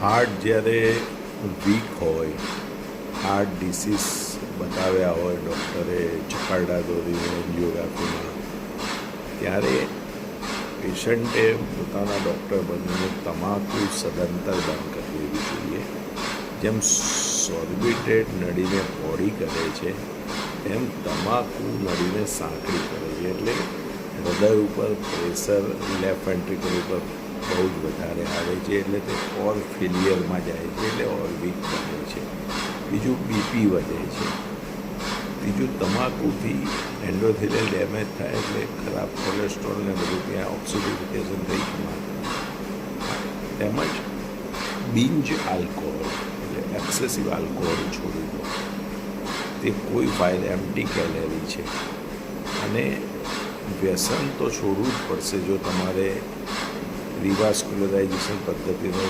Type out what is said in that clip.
Heart જ્યારે week હોય, heart disease બતાવ્યા હોય ડૉક્ટરે ચપારડા દોરીને એન્જિયોગ્રાફીમાં, ત્યારે પેશન્ટે પોતાના ડૉક્ટર બનીને તમાકુ સદંતર બંધ કરી દેવી જોઈએ. જેમ સોર્બિટેટ નળીને પહોળી કરે છે તેમ તમાકુ નળીને સાંકડી કરે છે. એટલે હૃદય ઉપર પ્રેશર લેફ્ટ વેન્ટ્રિકલ ઉપર બહુ જ વધારે આવે છે, એટલે તે ઓર ફેલિયરમાં જાય છે, એટલે ઓર વીક બને છે. બીજું બીપી વધે છે. ત્રીજું તમાકુથી એન્ડોથેલિયલ ડેમેજ થાય, એટલે ખરાબ કોલેસ્ટ્રોલ ને બધું ત્યાં ઓક્સિડિફિકેશન થઈ જવાનું. તેમજ બિંજ આલ્કોહોલ એટલે એક્સેસિવ આલ્કોહોલ છોડી દો, તે કોઈ ફાયદા એમ્ટી કેલેરી છે. અને વ્યસન તો છોડવું જ પડશે જો તમારે રિવાસ્ક્યુલરાઇઝેશન પદ્ધતિનો